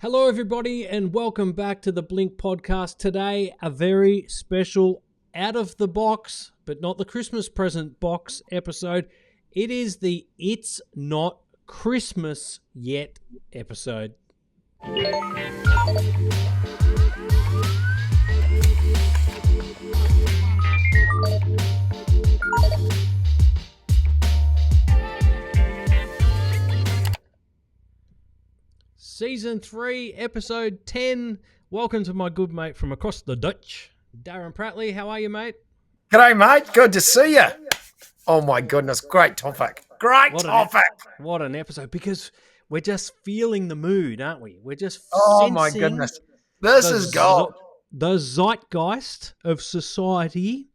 Hello, everybody, and welcome back to the Blink podcast. Today, a very special out of the box, but not the Christmas present box episode. It is the It's Not Christmas Yet episode. Season 3, episode 10. Welcome to my good mate from across the Dutch, Darren Pratley. How are you, mate? G'day, mate. Good to see you. Oh, my goodness. Great topic. What an episode, because we're just feeling the mood, aren't we? We're just sensing my goodness. This is gold. The zeitgeist of society.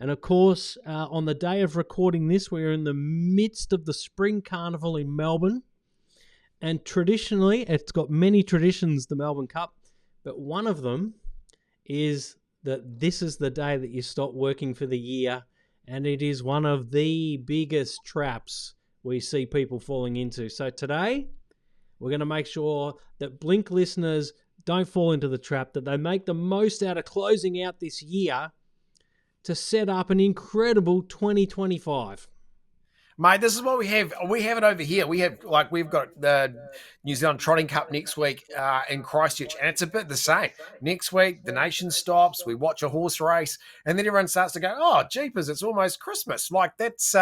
And, of course, on the day of recording this, we're in the midst of the Spring Carnival in Melbourne. And traditionally, it's got many traditions, the Melbourne Cup, but one of them is that this is the day that you stop working for the year, and it is one of the biggest traps we see people falling into. So today, we're going to make sure that Blink listeners don't fall into the trap, that they make the most out of closing out this year to set up an incredible 2025. Mate, this is what we have. We have it over here. We've got the New Zealand Trotting Cup next week in Christchurch, and it's a bit the same. Next week, the nation stops, we watch a horse race, and then everyone starts to go, oh, jeepers, it's almost Christmas. Like, that's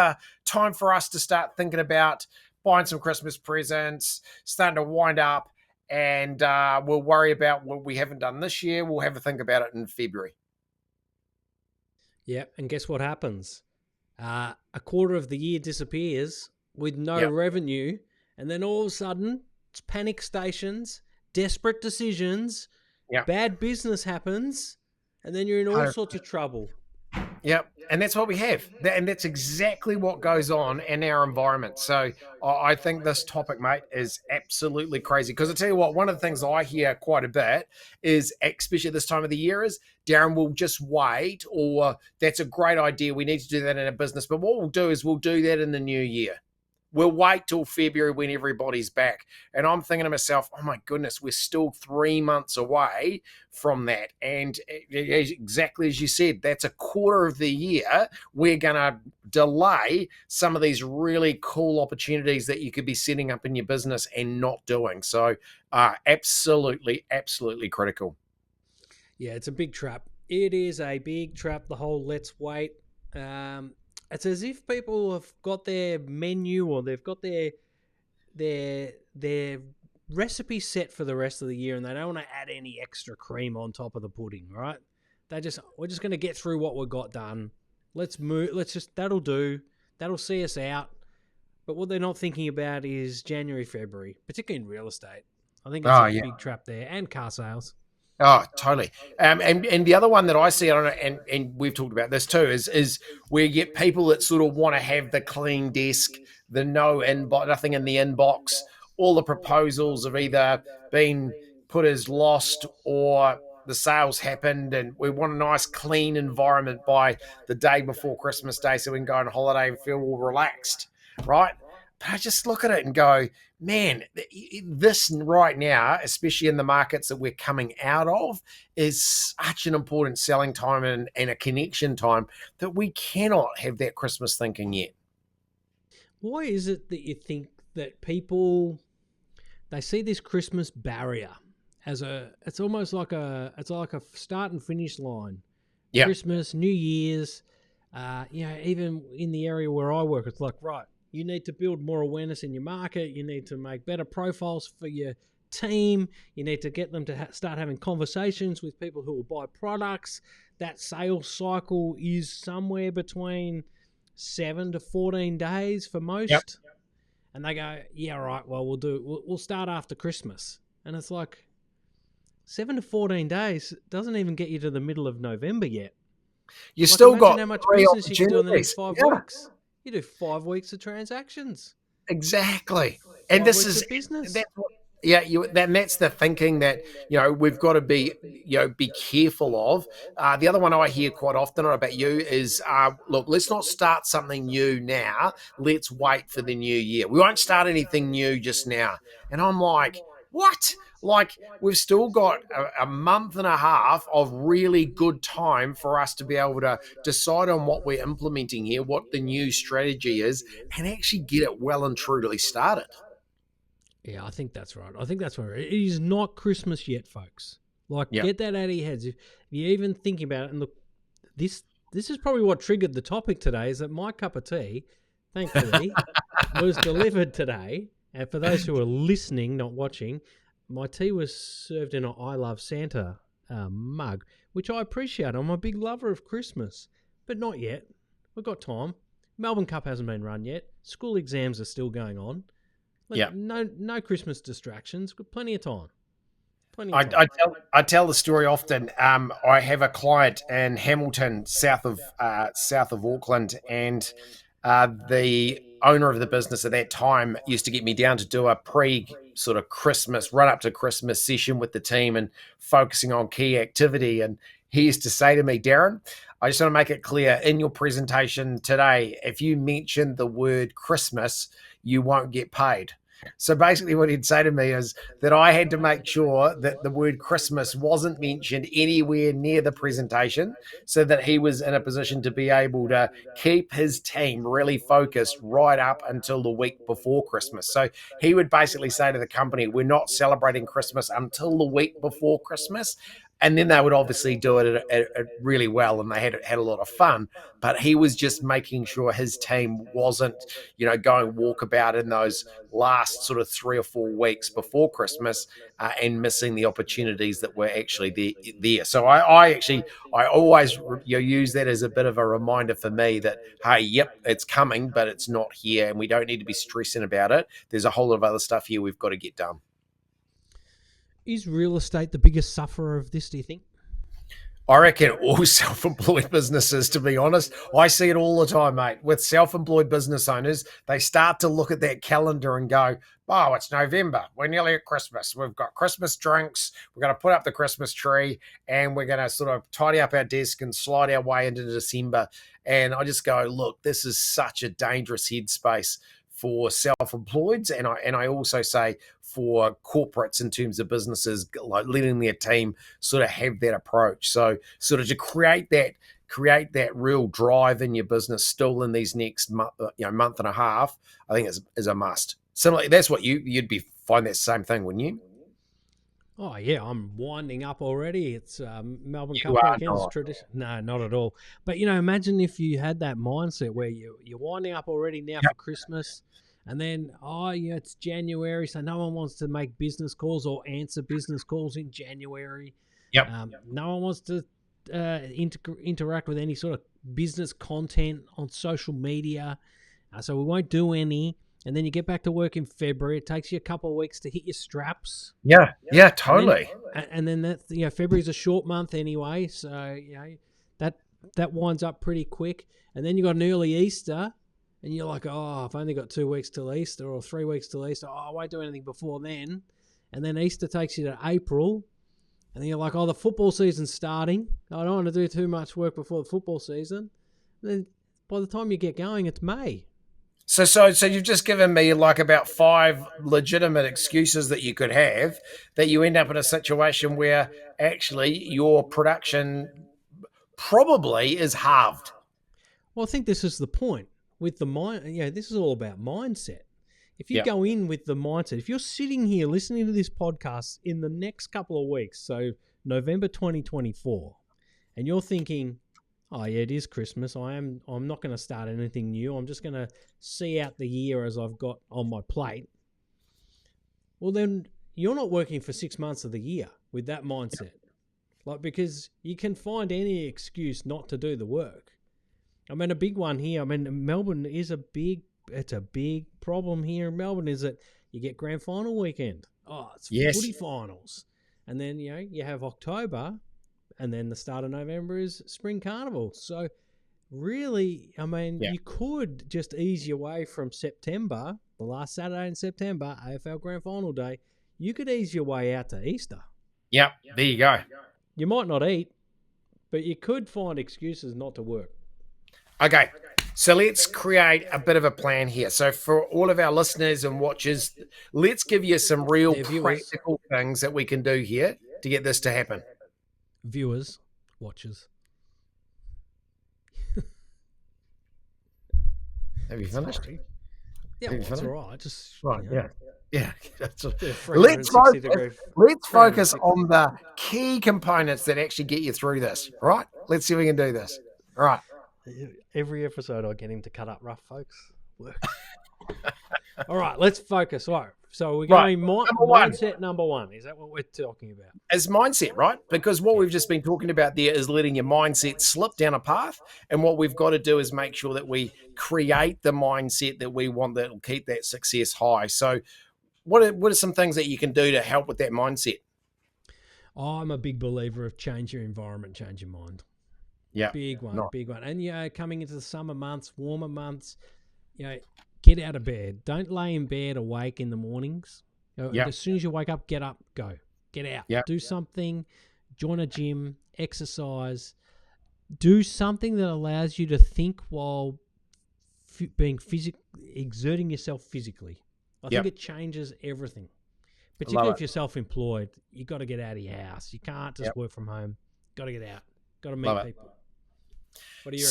time for us to start thinking about buying some Christmas presents, starting to wind up, and we'll worry about what we haven't done this year. We'll have a think about it in February. Yeah, and guess what happens? A quarter of the year disappears with no revenue, and then all of a sudden, it's panic stations, desperate decisions, bad business happens, and then you're in all sorts of trouble. Yep, and that's what we have. And that's exactly what goes on in our environment. So I think this topic, mate, is absolutely crazy. Because I tell you what, one of the things I hear quite a bit is, especially this time of the year, is Darren will just wait, or that's a great idea. We need to do that in a business. But what we'll do is we'll do that in the new year. We'll wait till February when everybody's back. And I'm thinking to myself, oh my goodness, we're still 3 months away from that. And exactly as you said, that's a quarter of the year. We're going to delay some of these really cool opportunities that you could be setting up in your business and not doing. So absolutely, absolutely critical. Yeah, it's a big trap. It is a big trap, the whole let's wait. It's as if people have got their menu, or they've got their recipe set for the rest of the year, and they don't want to add any extra cream on top of the pudding, right? We're just going to get through what we've got done. Let's move. That'll do. That'll see us out. But what they're not thinking about is January, February, particularly in real estate. I think it's a big trap there, and car sales. Oh, totally. And the other one that I see, and we've talked about this too, is where you get people that sort of want to have the clean desk, the nothing in the inbox. All the proposals have either been put as lost, or the sales happened, and we want a nice clean environment by the day before Christmas Day so we can go on holiday and feel all relaxed, right? But I just look at it and go, man, this right now, especially in the markets that we're coming out of, is such an important selling time and a connection time that we cannot have that Christmas thinking yet. Why is it that you think that people, they see this Christmas barrier as it's almost like a start and finish line? Yeah. Christmas, New Year's, even in the area where I work, it's like, right, you need to build more awareness in your market. You need to make better profiles for your team. You need to get them to start having conversations with people who will buy products. That sales cycle is somewhere between 7 to 14 days for most. Yep. And they go, yeah, right, well, we'll start after Christmas. And it's like 7 to 14 days doesn't even get you to the middle of November yet. You still got how much business you can do in the next 5 weeks. You do 5 weeks of transactions. Exactly. And this is business. That's the thinking that, we've got to be careful of. The other one I hear quite often, I don't know about you, is, look, let's not start something new now. Let's wait for the new year. We won't start anything new just now. And I'm like, what? like we've still got a month and a half of really good time for us to be able to decide on what we're implementing here, what the new strategy is, and actually get it well and truly started. Yeah, I think that's right. I think that's right. It is not Christmas yet, folks. Like, get that out of your heads. If you're even thinking about it, and look, this is probably what triggered the topic today, is that my cup of tea, thankfully, was delivered today. And for those who are listening, not watching, my tea was served in an I Love Santa mug, which I appreciate. I'm a big lover of Christmas, but not yet. We've got time. Melbourne Cup hasn't been run yet. School exams are still going on. No Christmas distractions. Got plenty of time. I tell the story often. I have a client in Hamilton, south of Auckland, and the owner of the business at that time used to get me down to do a pre sort of Christmas run up to Christmas session with the team and focusing on key activity. And he used to say to me, Darren, I just want to make it clear in your presentation today, if you mention the word Christmas, you won't get paid. So basically what he'd say to me is that I had to make sure that the word Christmas wasn't mentioned anywhere near the presentation so that he was in a position to be able to keep his team really focused right up until the week before Christmas. So he would basically say to the company, we're not celebrating Christmas until the week before Christmas. And then they would obviously do it really well, and they had a lot of fun. But he was just making sure his team wasn't, going walkabout in those last sort of 3 or 4 weeks before Christmas and missing the opportunities that were actually there. So I always use that as a bit of a reminder for me that, hey, yep, it's coming, but it's not here, and we don't need to be stressing about it. There's a whole lot of other stuff here we've got to get done. Is real estate the biggest sufferer of this, do you think? I reckon all self-employed businesses, to be honest. I see it all the time, mate. With self-employed business owners, they start to look at that calendar and go, oh, it's November. We're nearly at Christmas. We've got Christmas drinks. We're going to put up the Christmas tree, and we're going to sort of tidy up our desk and slide our way into December. And I just go, look, this is such a dangerous headspace for self-employeds, and I also say for corporates in terms of businesses, like letting their team sort of have that approach. So sort of to create that real drive in your business still in these next month and a half, I think is a must. Similarly, that's what you'd find that same thing, wouldn't you? Oh yeah, I'm winding up already. It's Melbourne Cup weekend's tradition. No, not at all. But imagine if you had that mindset where you're winding up already now for Christmas, and then it's January, so no one wants to make business calls or answer business calls in January. Yep. No one wants to interact with any sort of business content on social media, so we won't do any. And then you get back to work in February. It takes you a couple of weeks to hit your straps. Yeah, totally. And then that February's a short month anyway, so that winds up pretty quick. And then you got an early Easter, and you're like, oh, I've only got 2 weeks till Easter or 3 weeks till Easter. Oh, I won't do anything before then. And then Easter takes you to April, and then you're like, oh, the football season's starting. I don't want to do too much work before the football season. And then by the time you get going, it's May. So you've just given me like about 5 legitimate excuses that you could have that you end up in a situation where actually your production probably is halved. Well, I think this is the point with the mind. This is all about mindset. If you go in with the mindset, if you're sitting here listening to this podcast in the next couple of weeks, so November 2024, and you're thinking, oh yeah, it is Christmas. I'm not going to start anything new. I'm just going to see out the year as I've got on my plate. Well, then you're not working for 6 months of the year with that mindset. Because you can find any excuse not to do the work. I mean, a big one here. I mean, Melbourne is it's a big problem here in Melbourne is that you get grand final weekend. Oh, it's footy finals. And then, you have October. And then the start of November is Spring Carnival. So really, I mean, you could just ease your way from September, the last Saturday in September, AFL Grand Final Day. You could ease your way out to Easter. Yep, there you go. You might not eat, but you could find excuses not to work. Okay, So let's create a bit of a plan here. So for all of our listeners and watchers, let's give you some real Their viewers, practical things that we can do here to get this to happen. viewers, watchers. Have you finished? Sorry. Yeah, Have you well, it's finished? all right. Just Right, yeah. Yeah. That's do a let's 360 focus, degree. let's focus 360. on the key components that actually get you through this. Right? Let's see if we can do this. All right. Every episode, I get him to cut up rough, folks. Work. All right, let's focus. All right, so we're Right, going number one. mindset number one. Is that what we're talking about? As mindset, right? Because what we've just been talking about there is letting your mindset slip down a path. And what we've got to do is make sure that we create the mindset that we want that will keep that success high. So what are some things that you can do to help with that mindset? I'm a big believer of change your environment, change your mind. Yeah. Big one, Nice. big one. And, coming into the summer months, warmer months, get out of bed. Don't lay in bed awake in the mornings. Yeah. As soon as you wake up, get up, go. Get out. Yeah. Do something. Join a gym. Exercise. Do something that allows you to think while exerting yourself physically. I think it changes everything. Particularly if you're self-employed, you got to get out of your house. You can't just work from home. Got to get out. Got to meet people. What do you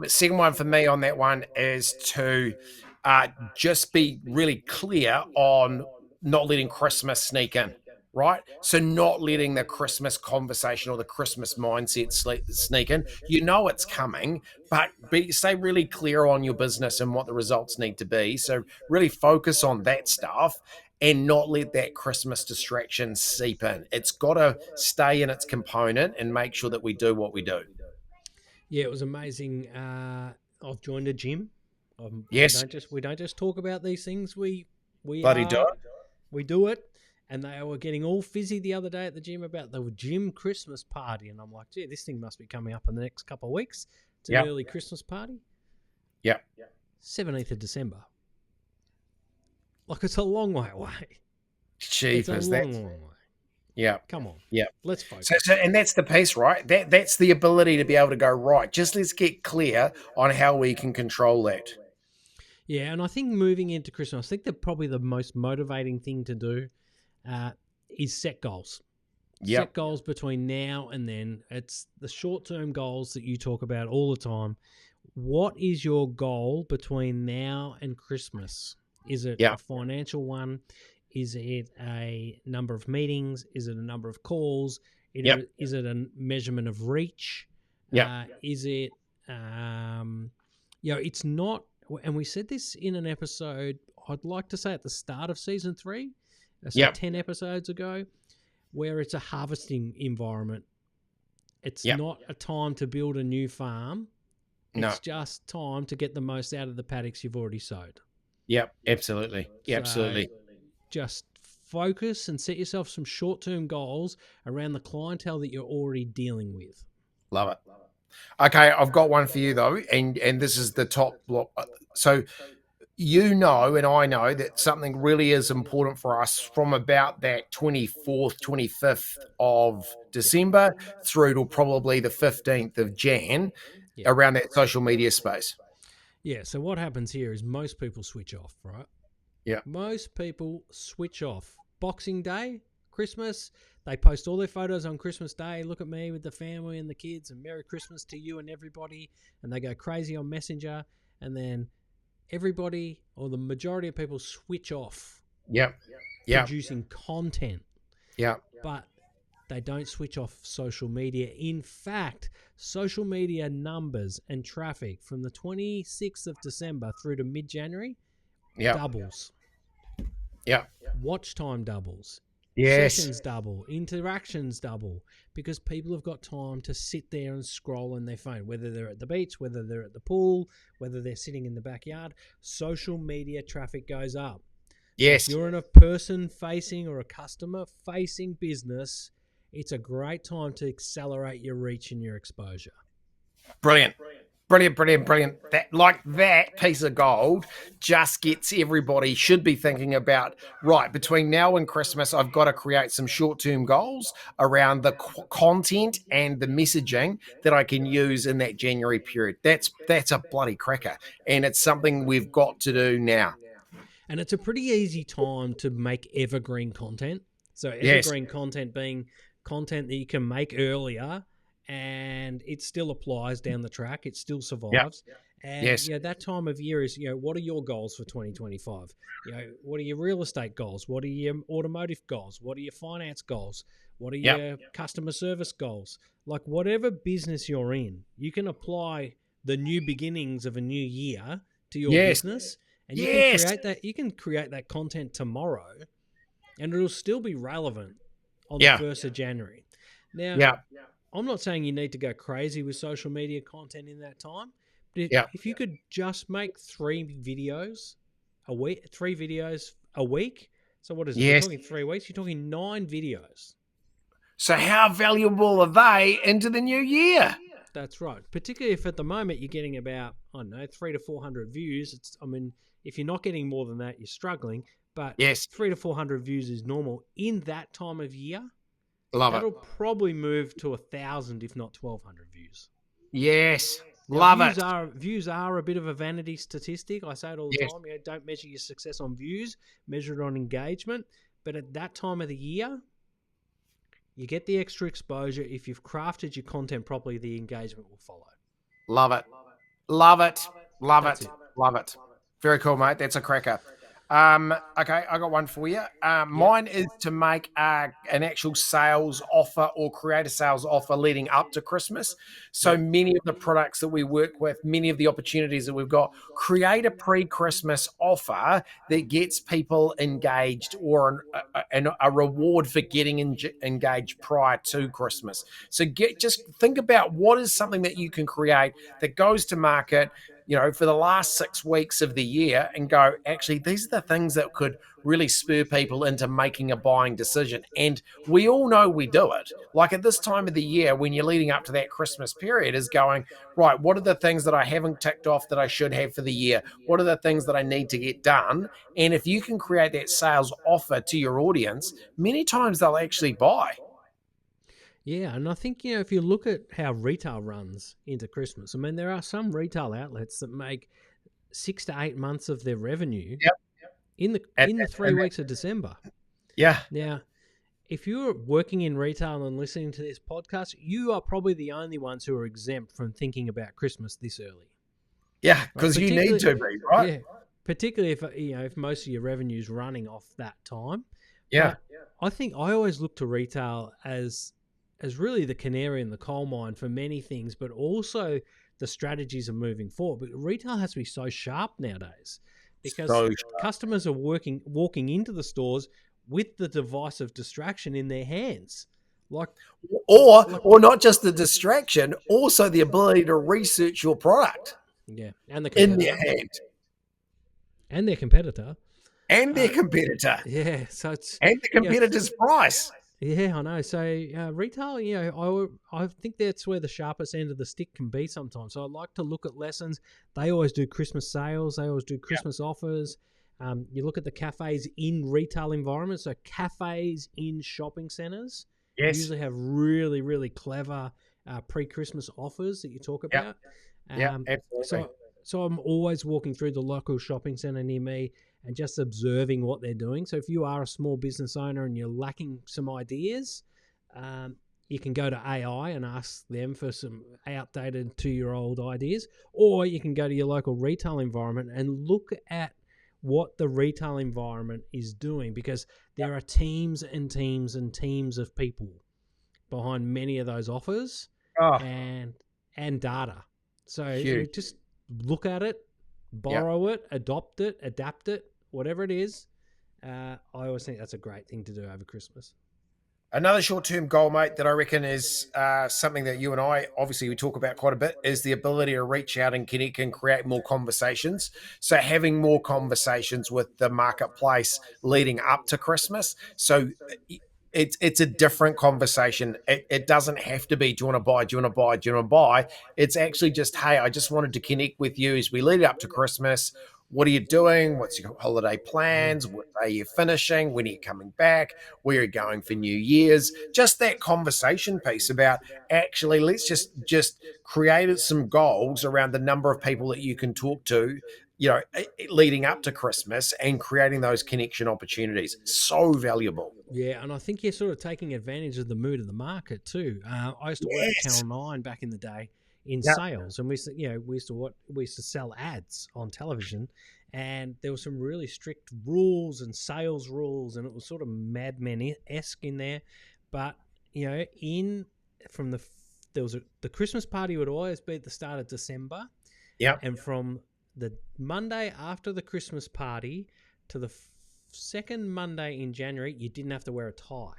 Second one for me on that one is to just be really clear on not letting Christmas sneak in, right? So not letting the Christmas conversation or the Christmas mindset sneak in. You know it's coming, but stay really clear on your business and what the results need to be. So really focus on that stuff and not let that Christmas distraction seep in. It's got to stay in its component and make sure that we do what we do. Yeah, it was amazing. I've joined a gym. Yes. We don't just talk about these things. We do it. We do it. And they were getting all fizzy the other day at the gym about the gym Christmas party. And I'm like, gee, this thing must be coming up in the next couple of weeks. It's an early Christmas party. Yeah. 17th of December. Like, it's a long way away. Cheap it's a long way. Yeah. Come on. Yeah. Let's focus. So, and that's the piece, right? That's the ability to be able to go, right, just let's get clear on how we can control that. Yeah, and I think moving into Christmas, I think that probably the most motivating thing to do is set goals. Yep. Set goals between now and then. It's the short-term goals that you talk about all the time. What is your goal between now and Christmas? Is it a financial one? Is it a number of meetings? Is it a number of calls? Is it a measurement of reach? Is it, it's not, and we said this in an episode, I'd like to say at the start of season 3, so 10 episodes ago, where it's a harvesting environment. It's not a time to build a new farm. It's just time to get the most out of the paddocks you've already sowed. Yep, absolutely. Absolutely. Just focus and set yourself some short-term goals around the clientele that you're already dealing with. Love it. Okay, I've got one for you though, and this is the top block. So and I know that something really is important for us from about that 24th, 25th of December through to probably the 15th of Jan around that social media space. Yeah, so what happens here is most people switch off, right? Yeah. Most people switch off. Boxing Day, Christmas, they post all their photos on Christmas Day. Look at me with the family and the kids and Merry Christmas to you and everybody. And they go crazy on Messenger. And then everybody or the majority of people switch off. Producing content. But they don't switch off social media. In fact, social media numbers and traffic from the 26th of December through to mid-January doubles. Watch time doubles. Sessions double. Interactions double. Because people have got time to sit there and scroll on their phone, whether they're at the beach, whether they're at the pool, whether they're sitting in the backyard. Social media traffic goes up. Yes. So if you're in a person-facing or a customer-facing business, it's a great time to accelerate your reach and your exposure. Brilliant. Brilliant, brilliant, brilliant. That piece of gold just gets everybody should be thinking about, right, between now and Christmas, I've got to create some short-term goals around the content and the messaging that I can use in that January period. That's a bloody cracker. And it's something we've got to do now. And it's a pretty easy time to make evergreen content. So Yes. evergreen content being content that you can make earlier and it still applies down the track. It still survives. Yep. And Yes. that time of year is, what are your goals for 2025? What are your real estate goals? What are your automotive goals? What are your finance goals? What are your customer service goals? Like whatever business you're in, you can apply the new beginnings of a new year to your business. And you can create that content tomorrow and it'll still be relevant on the 1st of January. Now, I'm not saying you need to go crazy with social media content in that time, but if you could just make 3 videos a week, so what is it? We're talking 3 weeks, you're talking 9 videos. So how valuable are they into the new year? That's right. Particularly if at the moment you're getting about, 300 to 400 views. If you're not getting more than that, you're struggling. But 300 to 400 views is normal in that time of year. That'll probably move to 1,000, if not 1,200 views. Yes, Views are a bit of a vanity statistic. I say it all the time. Don't measure your success on views, measure it on engagement. But at that time of the year, you get the extra exposure. If you've crafted your content properly, the engagement will follow. Love it. Love it. Love it. Love it. Very cool, mate. That's a cracker. Okay, I got one for you. Mine is to make an actual sales offer or create a sales offer leading up to Christmas. So many of the products that we work with, many of the opportunities that we've got, create a pre-Christmas offer that gets people engaged or a reward for getting engaged prior to Christmas. So just think about what is something that you can create that goes to market, for the last 6 weeks of the year and go, actually, these are the things that could really spur people into making a buying decision. And we all know we do it. Like at this time of the year, when you're leading up to that Christmas period, is going, right, what are the things that I haven't ticked off that I should have for the year? What are the things that I need to get done? And if you can create that sales offer to your audience, many times they'll actually buy. Yeah, and I think, if you look at how retail runs into Christmas, there are some retail outlets that make 6 to 8 months of their revenue in the 3 weeks of December. Yeah. Now, if you're working in retail and listening to this podcast, you are probably the only ones who are exempt from thinking about Christmas this early. Yeah, because you need to be, right? Yeah, particularly if most of your revenue is running off that time. Yeah. But I think I always look to retail as really the canary in the coal mine for many things, but also the strategies of moving forward. But retail has to be so sharp nowadays because customers are walking into the stores with the device of distraction in their hands. Or not just the distraction, also the ability to research your product. Yeah, and the in their hand. And their competitor. And their competitor. Yeah, so it's... And the competitor's price. Yeah, I know. So retail, I think that's where the sharpest end of the stick can be sometimes. So I like to look at lessons. They always do Christmas sales. They always do Christmas offers. You look at the cafes in retail environments. So cafes in shopping centres usually have really, really clever pre-Christmas offers that you talk about. Yeah, absolutely. So I'm always walking through the local shopping centre near me and just observing what they're doing. So if you are a small business owner and you're lacking some ideas, you can go to AI and ask them for some outdated 2-year-old ideas, or you can go to your local retail environment and look at what the retail environment is doing, because there are teams and teams and teams of people behind many of those offers and data. So just look at it, borrow it, adopt it, adapt it, whatever it is. I always think that's a great thing to do over Christmas. Another short-term goal, mate, that I reckon is something that you and I, obviously, we talk about quite a bit, is the ability to reach out and connect and create more conversations. So having more conversations with the marketplace leading up to Christmas. So it's a different conversation. It doesn't have to be, do you want to buy, do you want to buy, do you want to buy? It's actually just, hey, I just wanted to connect with you as we lead up to Christmas. What are you doing? What's your holiday plans? What are you finishing? When are you coming back? Where are you going for New Year's? Just that conversation piece about, actually, let's just create some goals around the number of people that you can talk to, leading up to Christmas, and creating those connection opportunities. So valuable. Yeah, and I think you're sort of taking advantage of the mood of the market too. I used to work for Yes. Channel 9 back in the day in Yeah. sales, and we used to sell ads on television, and there were some really strict rules and sales rules, and it was sort of Mad Men-esque in there. But in from the Christmas party would always be at the start of December, Yeah. and from the Monday after the Christmas party to the second Monday in January, you didn't have to wear a tie.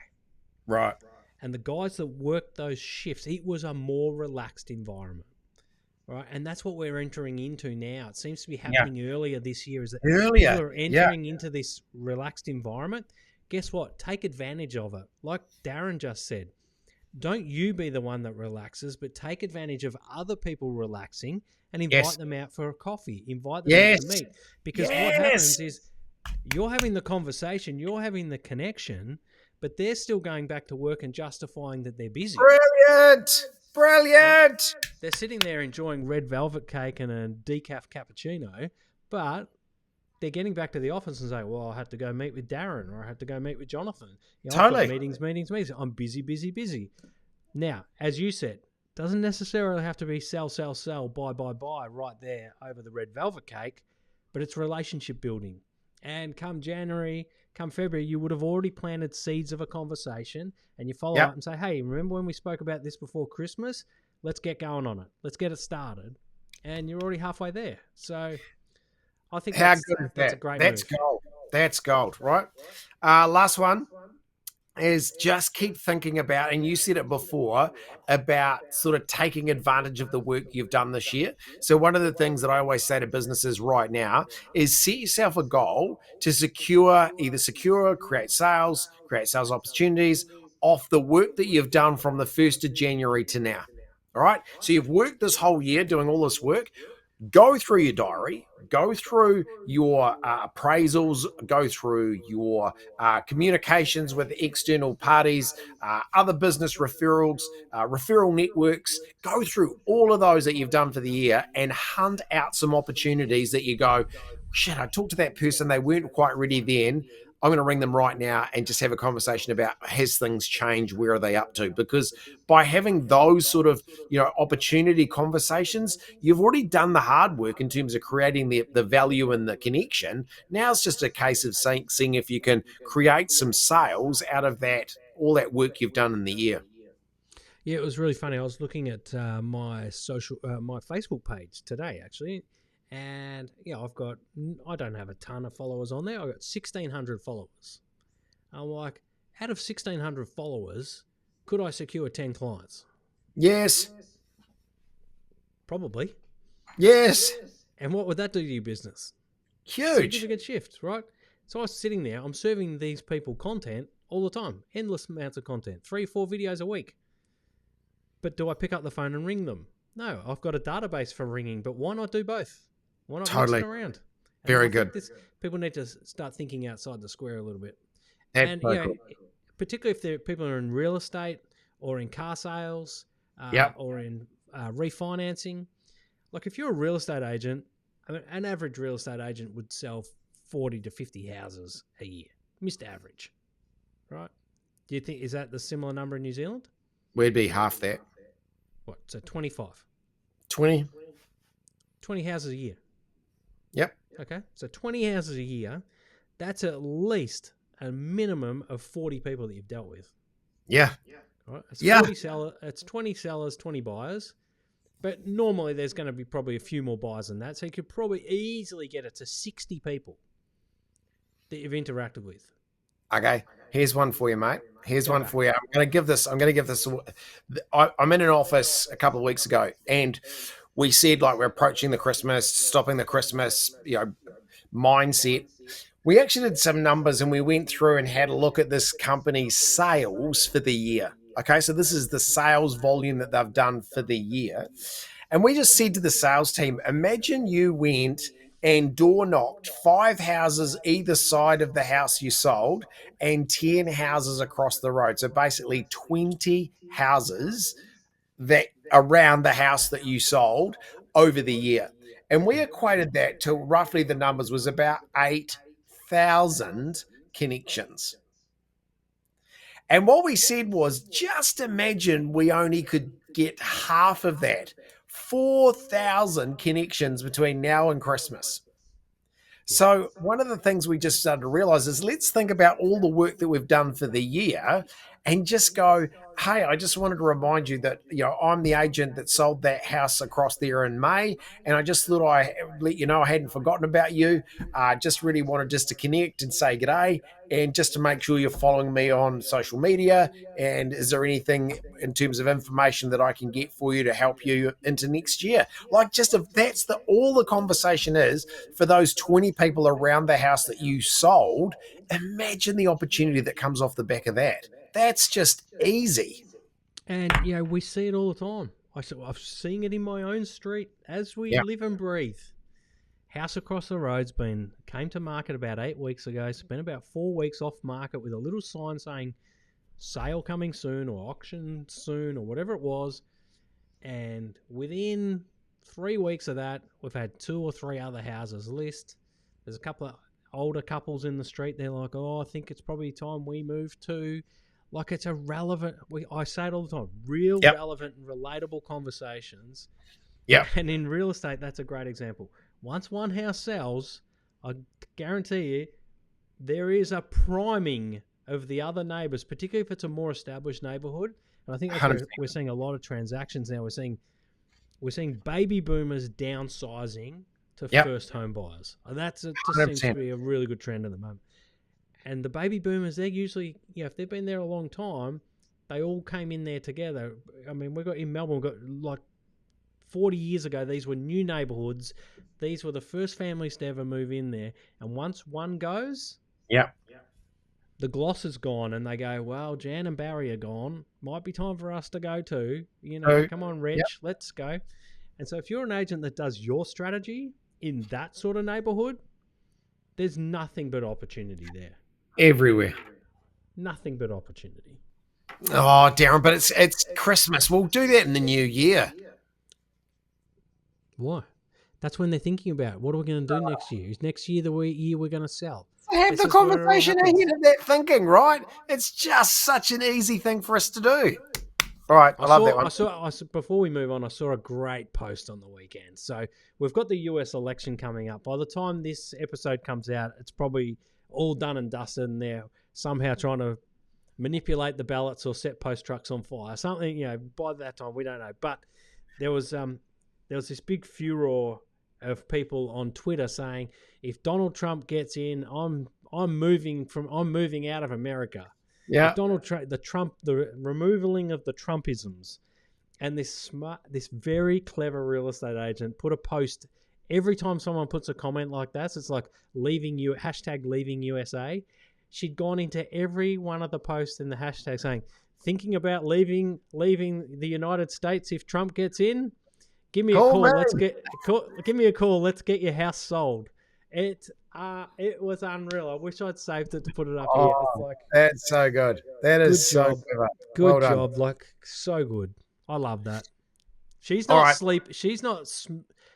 Right. And the guys that worked those shifts, it was a more relaxed environment, right? And that's what we're entering into now. It seems to be happening earlier this year, is that Earlier. people are entering into this relaxed environment. Guess what? Take advantage of it. Like Darren just said, don't you be the one that relaxes, but take advantage of other people relaxing and invite them out for a coffee, invite them out to meet. Because what happens is you're having the conversation, you're having the connection, but they're still going back to work and justifying that they're busy. Brilliant. Brilliant. They're sitting there enjoying red velvet cake and a decaf cappuccino, but they're getting back to the office and say, well, I had to go meet with Darren, or I had to go meet with Jonathan. Totally. I've got meetings. I'm busy. Now, as you said, doesn't necessarily have to be sell, buy right there over the red velvet cake, but it's relationship building. And come January, come February, you would have already planted seeds of a conversation, and you follow up and say, hey, remember when we spoke about this before Christmas? Let's get going on it. Let's get it started. And you're already halfway there. So I think that's a great move. Gold. That's gold, right? Last one is just keep thinking about, and you said it before, about sort of taking advantage of the work you've done this year. So one of the things that I always say to businesses right now is set yourself a goal to create sales opportunities off the work that you've done from the 1st of January to now. All right. So you've worked this whole year doing all this work. Go through your diary, go through your appraisals, go through your communications with external parties, other business referrals, referral networks. Go through all of those that you've done for the year and hunt out some opportunities that you go, shit, I talked to that person, they weren't quite ready then. I'm going to ring them right now and just have a conversation about, has things changed? Where are they up to? Because by having those sort of, opportunity conversations, you've already done the hard work in terms of creating the value and the connection. Now it's just a case of seeing if you can create some sales out of all that work you've done in the year. Yeah, it was really funny. I was looking at my Facebook page today, actually. And I don't have a ton of followers on there. I've got 1,600 followers. I'm like, out of 1,600 followers, could I secure 10 clients? Yes. Probably. Yes. And what would that do to your business? Huge. Significant shift, right? So I was sitting there, I'm serving these people content all the time, endless amounts of content, 3-4 videos a week. But do I pick up the phone and ring them? No, I've got a database for ringing, but why not do both? Why not mix it around? And very good. People need to start thinking outside the square a little bit. That's cool. Particularly if people are in real estate or in car sales or in refinancing. Like if you're a real estate agent, an average real estate agent would sell 40 to 50 houses a year. Missed average, right? Do you think, is that the similar number in New Zealand? We'd be half that. What, so 25? 20 houses a year. Yep. Okay, so 20 houses a year, that's at least a minimum of 40 people that you've dealt with. Yeah. Right? It's 20 sellers, 20 buyers, but normally there's going to be probably a few more buyers than that, so you could probably easily get it to 60 people that you've interacted with. Okay, here's one for you, mate. Here's one for you. I'm going to give this. I'm in an office a couple of weeks ago, and we said, like, we're approaching the Christmas, stopping the Christmas, mindset. we actually did some numbers and we went through and had a look at this company's sales for the year. Okay, so this is the sales volume that they've done for the year. And we just said to the sales team, imagine you went and door knocked 5 houses either side of the house you sold and 10 houses across the road. So basically 20 houses that around the house that you sold over the year. And we equated that to roughly the numbers was about 8,000 connections. And what we said was just imagine we only could get half of that 4,000 connections between now and Christmas. So, one of the things we just started to realize is let's think about all the work that we've done for the year and just go, hey, I just wanted to remind you that, I'm the agent that sold that house across there in May. And I just thought I let you know I hadn't forgotten about you. Just really wanted just to connect and say g'day and just to make sure you're following me on social media. And is there anything in terms of information that I can get for you to help you into next year? Like, just if that's all the conversation is for those 20 people around the house that you sold, imagine the opportunity that comes off the back of that. That's just easy. And, we see it all the time. I'm seeing it in my own street as we live and breathe. House across the road's came to market about 8 weeks ago, spent about 4 weeks off market with a little sign saying sale coming soon or auction soon or whatever it was. And within 3 weeks of that, we've had 2 or 3 other houses list. There's a couple of older couples in the street. They're like, I think it's probably time we move to. Like, it's a relevant, I say it all the time, relevant and relatable conversations. Yeah. And in real estate, that's a great example. Once one house sells, I guarantee you, there is a priming of the other neighbours, particularly if it's a more established neighbourhood. And I think that's where we're seeing a lot of transactions now. We're seeing baby boomers downsizing to first home buyers. And just seems to be a really good trend at the moment. And the baby boomers, they're usually, if they've been there a long time, they all came in there together. I mean, in Melbourne, we've got like 40 years ago, these were new neighbourhoods. These were the first families to ever move in there. And once one goes, the gloss is gone, and they go, well, Jan and Barry are gone. Might be time for us to go too. Come on, Reg, let's go. And so if you're an agent that does your strategy in that sort of neighbourhood, there's nothing but opportunity there. Everywhere. Nothing but opportunity. Oh, Darren, but it's Christmas. We'll do that in the new year. Why? That's when they're thinking about what are we going to do next year? Is next year the year we're going to sell? Have the conversation ahead of that thinking, right? It's just such an easy thing for us to do. All right, I love that one. I saw, before we move on, I saw a great post on the weekend. So we've got the US election coming up. By the time this episode comes out, it's probably all done and dusted, and they're somehow trying to manipulate the ballots or set post trucks on fire. Something, by that time, we don't know. But there was this big furor of people on Twitter saying, if Donald Trump gets in, I'm moving out of America. Yeah. Donald Trump, the removaling of the Trumpisms, and this very clever real estate agent put a post every time someone puts a comment like that. So it's like leaving USA. She'd gone into every one of the posts in the hashtag saying, thinking about leaving the United States if Trump gets in. Give me a call. Give me a call. Let's get your house sold. It was unreal. I wish I'd saved it to put it up here. It's like, that's so good. That is so clever. Good job. Like, so good. I love that. She's not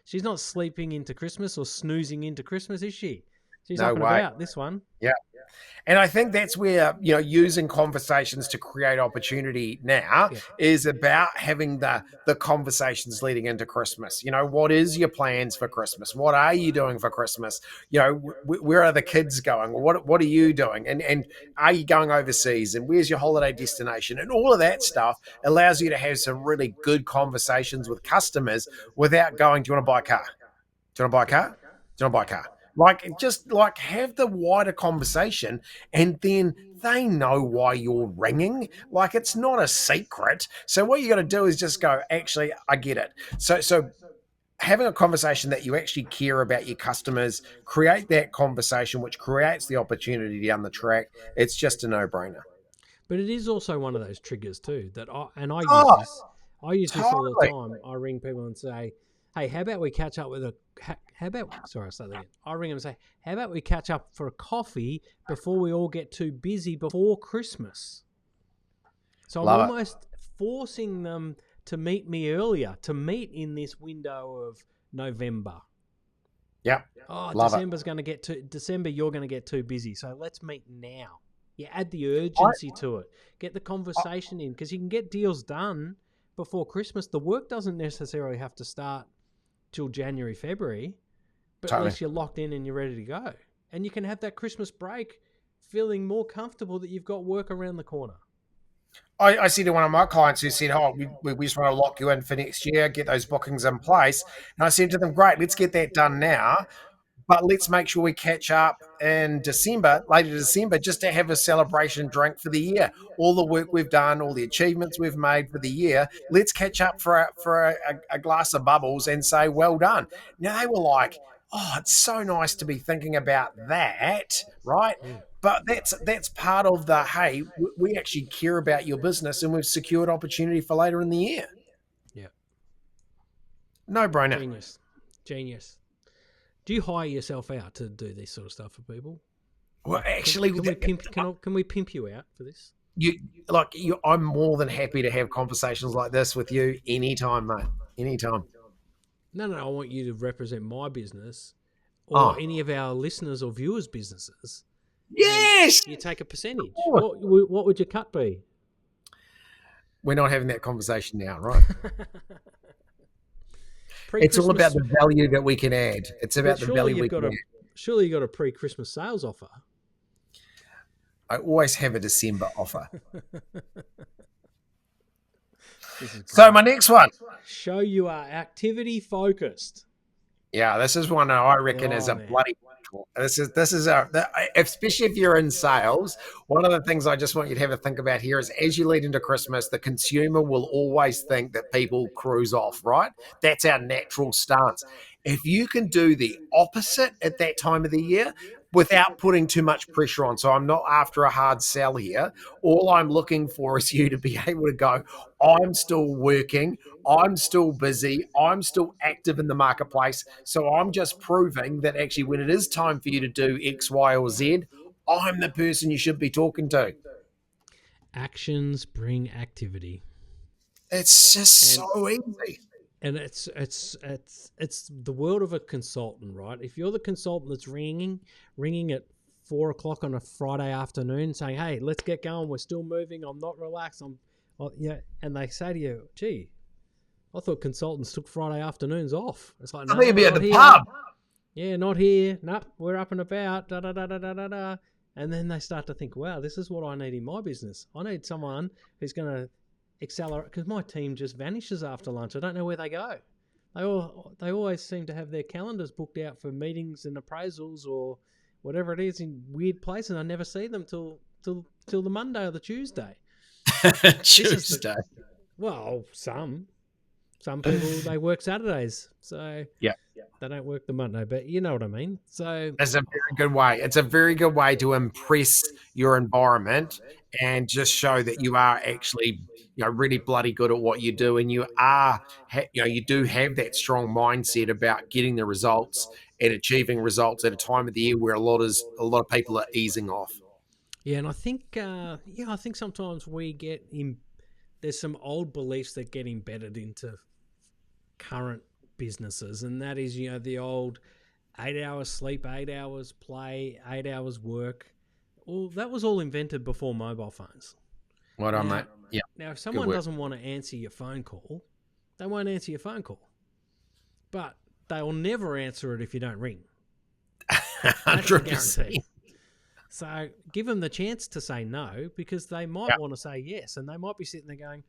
She's not sleeping into Christmas or snoozing into Christmas, is she? She's up and about this one. Yeah. And I think that's where, using conversations to create opportunity now is about having the conversations leading into Christmas. What is your plans for Christmas? What are you doing for Christmas? Where are the kids going? What are you doing? And are you going overseas? And where's your holiday destination? And all of that stuff allows you to have some really good conversations with customers without going, do you want to buy a car? Do you want to buy a car? Do you want to buy a car? Just have the wider conversation, and then they know why you're ringing. It's not a secret. So what you got to do is just go, actually, I get it. So having a conversation that you actually care about your customers, create that conversation, which creates the opportunity down the track. It's just a no-brainer. But it is also one of those triggers too that I use Oh, this. I use this all the totally. time. I ring people and say, "Hey, how about we catch up with a? How about? Sorry, I'll start that again. I ring them and say, "How about we catch up for a coffee before we all get too busy before Christmas?" So I'm Love it. almost forcing them to meet me earlier, to meet in this window of November. Yep. Oh, Love December's going to get too December. You're going to get too busy, so let's meet now. Yeah, add the it. urgency to it. Get the conversation in because you can get deals done before Christmas. The work doesn't necessarily have to start till January, February, but at Totally. least you're locked in and you're ready to go. And you can have that Christmas break feeling more comfortable that you've got work around the corner. I said to one of my clients who said, "Oh, we just want to lock you in for next year, get those bookings in place." And I said to them, "Great, let's get that done now. But let's make sure we catch up in December, later December, just to have a celebration drink for the year. All the work we've done, all the achievements we've made for the year. Let's catch up for a glass of bubbles and say, well done." Now they were like, "Oh, it's so nice to be thinking about that, right?" But that's part of the, hey, we actually care about your business and we've secured opportunity for later in the year. Yeah. No brainer. Genius. Do you hire yourself out to do this sort of stuff for people? Well, actually, Can we pimp you out for this? I'm more than happy to have conversations like this with you anytime, mate. Anytime. No. I want you to represent my business or any of our listeners or viewers' businesses. Yes. You take a percentage. What would your cut be? We're not having that conversation now, right? It's all about the value that we can add. It's about the value we can add. Surely you got a pre-Christmas sales offer. I always have a December offer. So my next one. Show you are activity focused. Yeah, this is one I reckon is a bloody. This is especially if you're in sales. One of the things I just want you to have a think about here is, as you lead into Christmas, the consumer will always think that people cruise off, right? That's our natural stance. If you can do the opposite at that time of the year without putting too much pressure on, so I'm not after a hard sell here. All I'm looking for is you to be able to go, I'm still working, I'm still busy, I'm still active in the marketplace. So I'm just proving that actually when it is time for you to do X, Y, or Z, I'm the person you should be talking to. Actions bring activity. It's just so easy. And it's the world of a consultant, right? If you're the consultant that's ringing at 4:00 on a Friday afternoon, saying, "Hey, let's get going. We're still moving. I'm not relaxed. and they say to you, "Gee, I thought consultants took Friday afternoons off." It's like, I think no, at the pub. Yeah, not here. Nope, we're up and about. Da da da da da da. And then they start to think, "Wow, this is what I need in my business. I need someone who's going to accelerate, because my team just vanishes after lunch. I don't know where they go. They always seem to have their calendars booked out for meetings and appraisals or whatever it is in weird places. I never see them till the Monday or the Tuesday." Tuesday. Well, some people, they work Saturdays, so yeah, they don't work the Monday, but you know what I mean. So it's a very good way. It's a very good way to impress your environment and just show that you are actually, really bloody good at what you do, and you are, you do have that strong mindset about getting the results and achieving results at a time of the year where a lot of people are easing off. Yeah, and I think, sometimes we get in. There's some old beliefs that get embedded into current businesses, and that is, the old 8 hours sleep, 8 hours play, 8 hours work. Well, that was all invented before mobile phones. Right on, mate. Yeah. Now, if someone doesn't want to answer your phone call, they won't answer your phone call. But they'll never answer it if you don't ring. 100%. So give them the chance to say no, because they might want to say yes, and they might be sitting there going,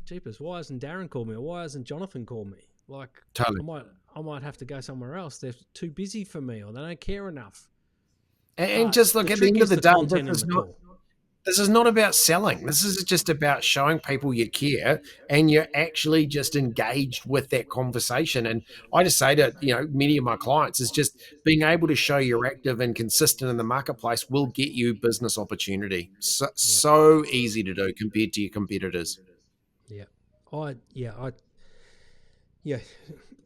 "Jeepers, why hasn't Darren called me, or why hasn't Jonathan called me? Like, totally. I might have to go somewhere else. They're too busy for me, or they don't care enough." And just look, at the end of the day, This is not about selling. This is just about showing people you care and you're actually just engaged with that conversation. And I just say to, many of my clients is just being able to show you're active and consistent in the marketplace will get you business opportunity. So, Yeah, so easy to do compared to your competitors. yeah. Yeah,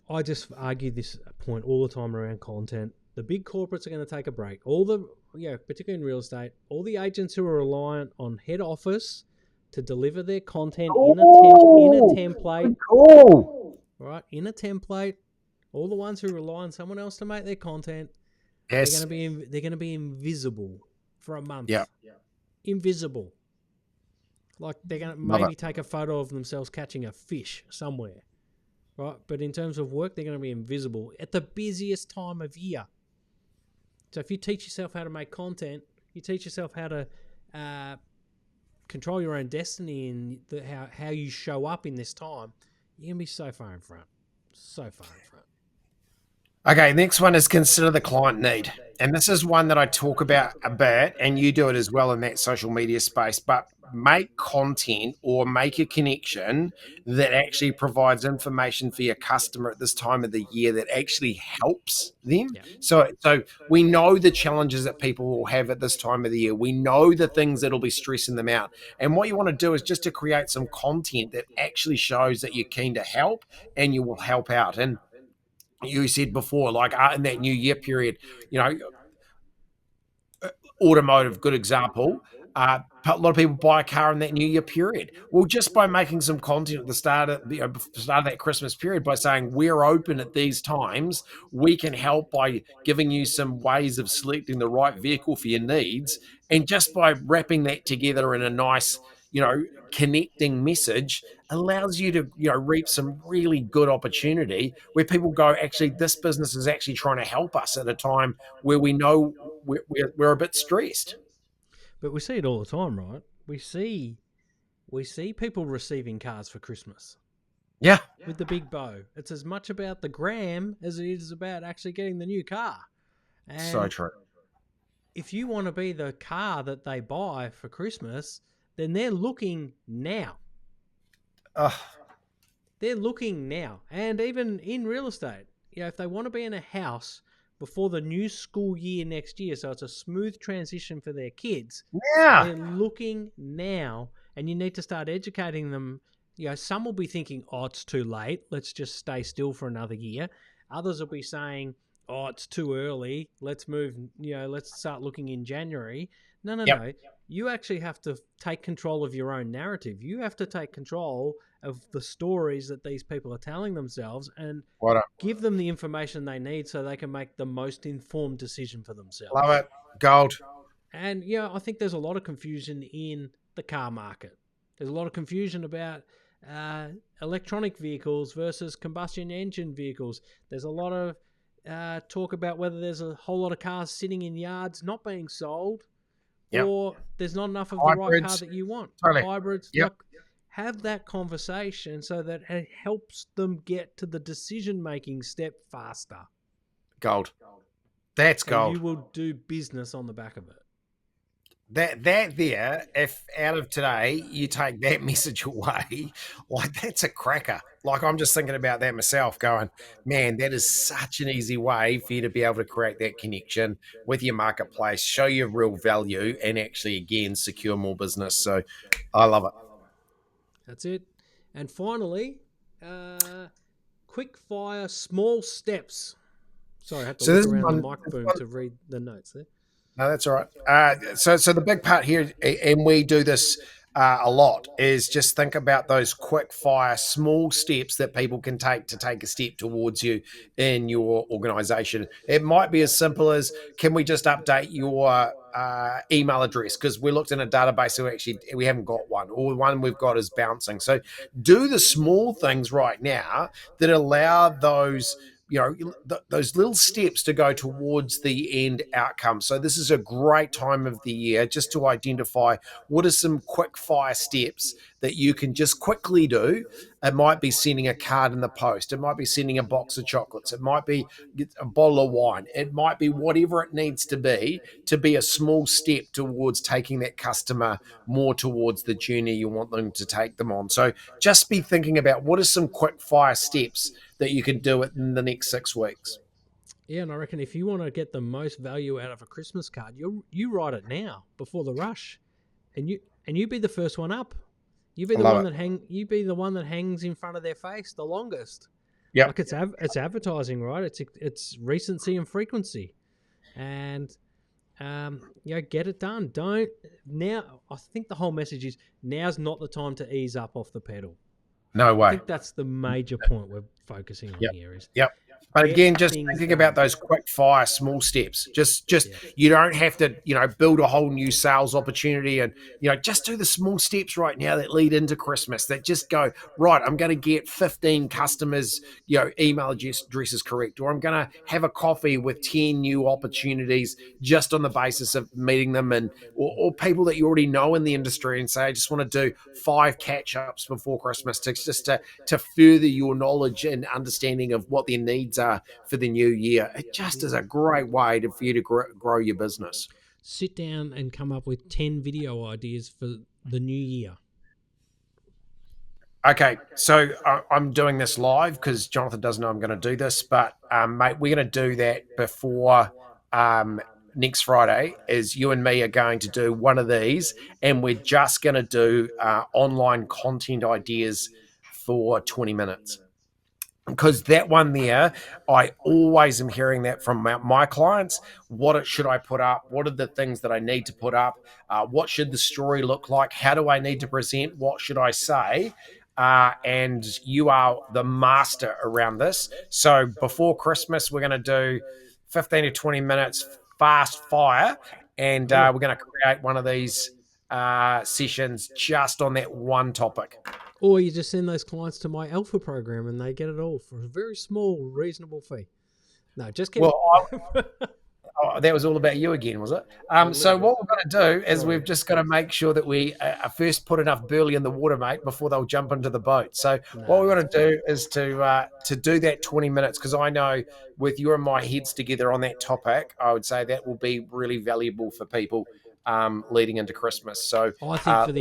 I just argue this point all the time around content. The big corporates are going to take a break. Particularly in real estate, all the agents who are reliant on head office to deliver their content in a Oh, template, good call. right? In a template, all the ones who rely on someone else to make their content, Yes. they're going to be invisible for a Yeah. month. Invisible. Like they're going to Love it. maybe take a photo of themselves catching a fish somewhere, right? But in terms of work, they're going to be invisible at the busiest time of year. So if you teach yourself how to make content, you teach yourself how to control your own destiny and how you show up in this time, you're going to be so far in front. So far in front. Okay, next one is consider the client need. And this is one that I talk about a bit, and you do it as well in that social media space. But make content or make a connection that actually provides information for your customer at this time of the year that actually helps them. Yeah. So we know the challenges that people will have at this time of the year. We know the things that'll be stressing them out. And what you want to do is just to create some content that actually shows that you're keen to help and you will help out. And you said before, like in that new year period, you know, automotive, good example. A lot of people buy a car in that New Year period. Well, just by making some content at the start of that Christmas period, by saying we're open at these times, we can help by giving you some ways of selecting the right vehicle for your needs, and just by wrapping that together in a nice, connecting message allows you to reap some really good opportunity where people go, actually this business is actually trying to help us at a time where we know we're a bit stressed. But we see it all the time, right? We see people receiving cars for Christmas Yeah, with the big bow. It's as much about the gram as it is about actually getting the new car. so And true. if you want to be the car that they buy for Christmas, then they're looking now. uh, They're looking now. And even in real estate, if they want to be in a house before the new school year next year, so it's a smooth transition for their kids, yeah. they're looking now, and you need to start educating them. Some will be thinking, oh, it's too late. Let's just stay still for another year. Others will be saying, oh, it's too early. Let's move, let's start looking in January. No, no, Yep. no. You actually have to take control of your own narrative. You have to take control of the stories that these people are telling themselves and What a, give them the information they need so they can make the most informed decision for themselves. love it. Gold. And I think there's a lot of confusion in the car market. There's a lot of confusion about electronic vehicles versus combustion engine vehicles. There's a lot of talk about whether there's a whole lot of cars sitting in yards not being sold, Yep. or there's not enough of the right car Hybrids. that you want. Totally. Hybrids. Yep. Have that conversation so that it helps them get to the decision-making step faster. Gold. That's And gold. you will do business on the back of it. That there, if out of today you take that message away, like that's a cracker. Like I'm just thinking about that myself, going, man, that is such an easy way for you to be able to create that connection with your marketplace, show your real value, and actually again secure more business. So I love it. That's it. And finally, quick fire small steps. Sorry, I had to So look this is around the one. mic boom to read the notes there. No, that's all right. So the big part here, and we do this a lot, is just think about those quick fire, small steps that people can take a step towards you in your organization. It might be as simple as, can we just update your email address? Because we looked in a database, so actually we haven't got one, or the one we've got is bouncing. So do the small things right now that allow those those little steps to go towards the end outcome. So this is a great time of the year just to identify what are some quick fire steps that you can just quickly do. It might be sending a card in the post. It might be sending a box of chocolates. It might be a bottle of wine. It might be whatever it needs to be a small step towards taking that customer more towards the journey you want them to take them on. So just be thinking about what are some quick fire steps that you can do it in the next 6 weeks. Yeah, and I reckon if you want to get the most value out of a Christmas card, you write it now before the rush, and you be the first one up. You be the one that You be the one that hangs in front of their face the longest. Yeah, like it's advertising, right? It's recency and frequency, and get it done. Don't now. I think the whole message is now's not the time to ease up off the pedal. No way. I think that's the major point we're focusing on here. Yep. But again, just thinking about those quick fire small steps. Just you don't have to, build a whole new sales opportunity, and just do the small steps right now that lead into Christmas. That just go right. I'm going to get 15 customers, email addresses correct, or I'm going to have a coffee with 10 new opportunities just on the basis of meeting them, and or people that you already know in the industry, and say, I just want to do 5 catch ups before Christmas to further your knowledge and understanding of what their needs are for the new year. It just is a great way for you to grow your business. Sit down and come up with 10 video ideas for the new year. Okay, so I'm doing this live because Jonathan doesn't know I'm going to do this, but mate, we're going to do that before next Friday. Is you and me are going to do one of these, and we're just going to do online content ideas for 20 minutes. Because that one there, I always am hearing that from my clients. What should I put up? What are the things that I need to put up? What should the story look like? How do I need to present? What should I say? And you are the master around this. So before Christmas, we're going to do 15 to 20 minutes fast fire, and we're going to create one of these sessions just on that one topic. Or you just send those clients to my alpha program and they get it all for a very small, reasonable fee. No, just kidding. Well, that was all about you again, was it? So what we're going to do is we've just got to make sure that we first put enough burley in the water, mate, before they'll jump into the boat. So what we want to do is to do that 20 minutes, because I know with you and my heads together on that topic, I would say that will be really valuable for people leading into Christmas. So I think for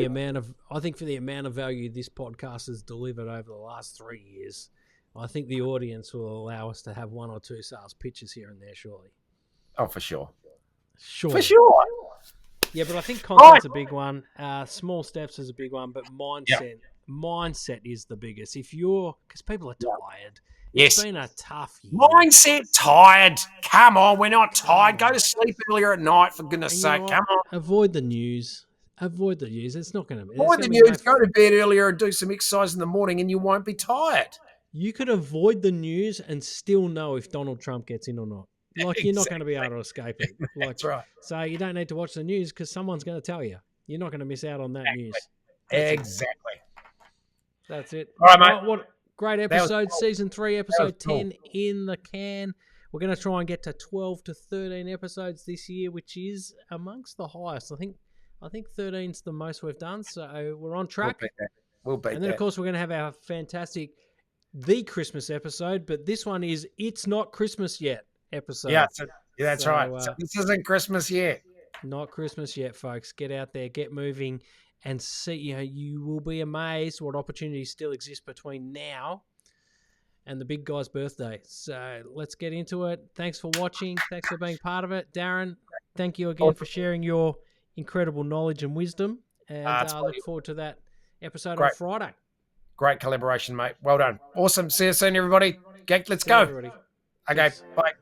the amount of value this podcast has delivered over the last 3 years, I think the audience will allow us to have 1 or 2 sales pitches here and there, surely. Oh, for sure. For sure. Yeah, but I think content's a big one. Small steps is a big one, but mindset is the biggest. Because people are tired. It's been a tough year. Mindset tired. Come on, we're not tired. Go to sleep earlier at night, for goodness sake. Come on. Avoid the news. It's not going to be. Avoid the news. Go to bed earlier and do some exercise in the morning, and you won't be tired. You could avoid the news and still know if Donald Trump gets in or not. You're not going to be able to escape it. That's right. So you don't need to watch the news because someone's going to tell you. You're not going to miss out on that news. Exactly. That's it. All right, mate. What great episode. Season 3, episode 10 in the can. We're going to try and get to 12 to 13 episodes this year, which is amongst the highest. I think 13's the most we've done. So we're on track. We'll beat that. And then, of course, we're going to have our fantastic The Christmas episode. But this one is It's Not Christmas Yet episode. Yeah, that's right. So this isn't Christmas yet. Not Christmas yet, folks. Get out there, get moving, and see. You will be amazed what opportunities still exist between now and the big guy's birthday. So let's get into it. Thanks for watching. Thanks for being part of it, Darren. Thank you again for sharing your incredible knowledge and wisdom. And I look forward to that episode on Friday. Great collaboration, mate. Well done. Awesome. See you soon, everybody. Let's go. Everybody. Okay, bye.